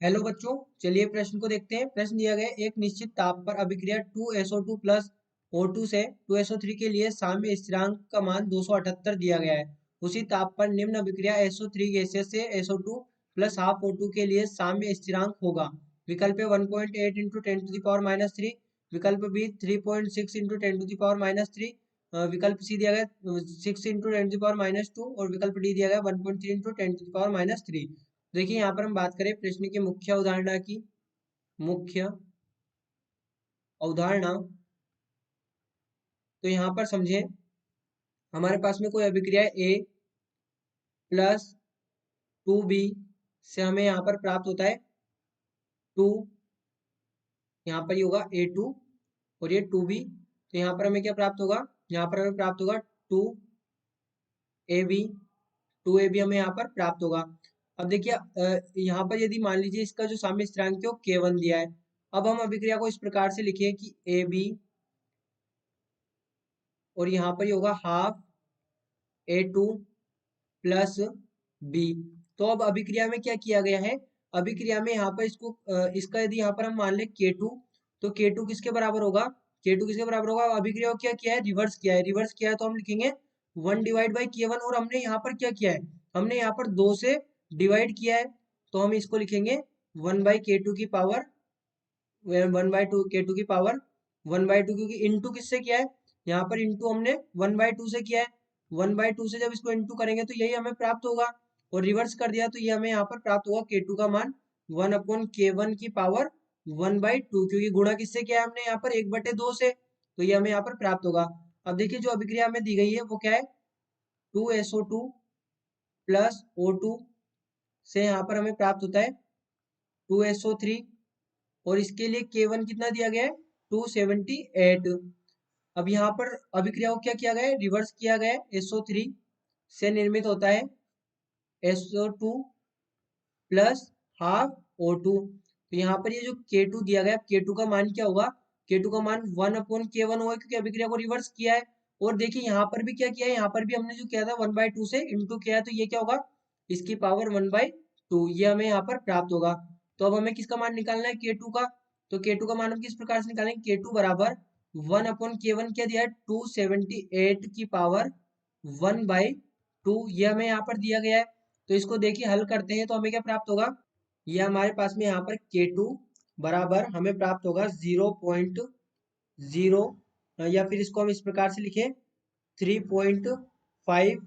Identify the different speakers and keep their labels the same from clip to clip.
Speaker 1: Hello बच्चों, चलिए प्रश्न को देखते हैं। प्रश्न दिया गया है, एक निश्चित ताप पर अभिक्रिया 2SO2 प्लस O2 से 2SO3 के लिए साम्य स्थिरांक का मान 278 दिया गया है। उसी ताप पर निम्न अभिक्रिया SO3 गैसेस से SO2 प्लस हाफ O2 के लिए साम्य स्थिरांक होगा। विकल्प ए 1.8 इंटू 10⁻³ विकल्प बी 3.6 इंटू 10⁻³ विकल्प सी दिया गया 6 इंटू 10⁻² और विकल्प डी दिया गया 1.3 इंटू 10⁻³। देखिए यहाँ पर हम बात करें प्रश्न की मुख्य अवधारणा की। मुख्य अवधारणा तो यहाँ पर समझे, हमारे पास में कोई अभिक्रिया ए प्लस 2B से हमें यहाँ पर प्राप्त होता है 2, यहाँ पर ये होगा A2 और ये 2B। तो यहाँ पर हमें क्या प्राप्त होगा, यहाँ पर हमें प्राप्त होगा 2AB। 2AB हमें यहाँ पर प्राप्त होगा। अब देखिए यहाँ पर यदि मान लीजिए इसका जो साम्य स्थिरांक है वो K1 दिया है। अब हम अभिक्रिया को इस प्रकार से लिखे कि AB और यहाँ पर ये होगा हाफ A2 प्लस B। तो अब अभिक्रिया में क्या किया गया है, अभिक्रिया में यहाँ पर इसका यदि यहाँ पर हम मान लें K2, तो K2 किसके बराबर होगा, K2 किसके बराबर होगा, अभिक्रिया को क्या किया है, रिवर्स किया है। रिवर्स किया है तो हम लिखेंगे 1 डिवाइड बाई K1 और हमने यहाँ पर क्या किया है, हमने यहाँ पर 2 से डिवाइड किया है तो हम इसको लिखेंगे 1 बाई K2 की पावर 1/2 K2 की पावर 1/2, क्योंकि इंटू किससे किया है, यहाँ पर इंटू हमने 1/2 से किया है। 1/2 से जब इसको इंटू करेंगे तो यही हमें प्राप्त होगा और रिवर्स कर दिया तो ये हमें यहाँ पर प्राप्त होगा K2 का मान 1/K1 की पावर 1/2, क्योंकि गुणा किससे किया है हमने यहाँ पर 1/2 से, तो ये हमें यहाँ पर प्राप्त होगा। अब देखिए जो अभिक्रिया हमें दी गई है वो क्या है, 2SO2 प्लस O2 से यहाँ पर हमें प्राप्त होता है 2SO3 और इसके लिए K1 कितना दिया गया है 278। अब यहाँ पर अभिक्रिया को क्या किया गया है, रिवर्स किया गया है। SO3 से निर्मित होता है SO2 प्लस हाफ O2। तो यहाँ पर ये जो K2 दिया गया, K2 का मान क्या होगा, K2 का मान 1/K1 होगा क्योंकि अभिक्रिया को रिवर्स किया है। और देखिए यहाँ पर भी क्या किया है, यहाँ पर भी हमने जो किया था 1/2 से इंटू किया है तो ये क्या होगा, इसकी पावर 1/2, ये हमें यहाँ पर प्राप्त होगा। तो अब हमें किसका मान निकालना है, K2 का। तो K2 का मान हम किस प्रकार से निकालेंगे, K2 बराबर 1/K1 क्या दिया है 278 की पावर 1/2, ये हमें यहाँ पर दिया गया है। तो इसको देखिए हल करते हैं तो हमें क्या प्राप्त होगा, ये हमारे पास में यहाँ पर K2 बराबर हमें प्राप्त होगा 0.0 या फिर इसको हम इस प्रकार से लिखें 3.5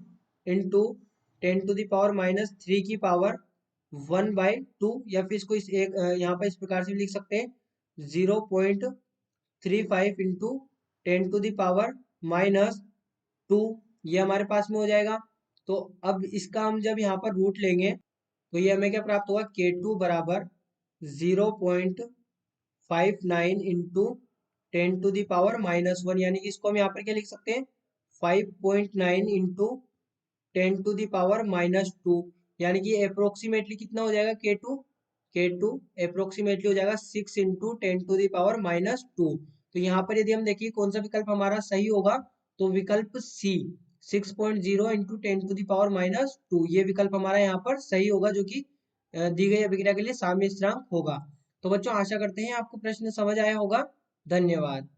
Speaker 1: इंटू 10⁻³ की पावर 1/2, या फिर इसको इस एक यहाँ पर इस प्रकार से भी लिख सकते हैं 0.35 इंटू 10⁻², ये हमारे पास में हो जाएगा। तो अब इसका हम जब यहाँ पर रूट लेंगे तो ये हमें क्या प्राप्त होगा, K2 बराबर 0.59 इंटू 10⁻⁻1, यानी कि इसको हम यहाँ पर क्या लिख सकते हैं 5.9 इंटू 10⁻⁻2, यानी कि अप्रोक्सीमेटली कितना हो जाएगा K2 अप्रोक्सीमेटली हो जाएगा 6 इंटू 10⁻⁻2। तो यहाँ पर यदि हम देखिए कौन सा विकल्प हमारा सही होगा, तो विकल्प सी 6.0 इंटू 10⁻⁻2 ये विकल्प हमारा यहाँ पर सही होगा, जो कि दी गई अभिक्रिया के लिए साम्य स्थिरांक होगा। तो बच्चों आशा करते हैं आपको प्रश्न समझ आया होगा। धन्यवाद।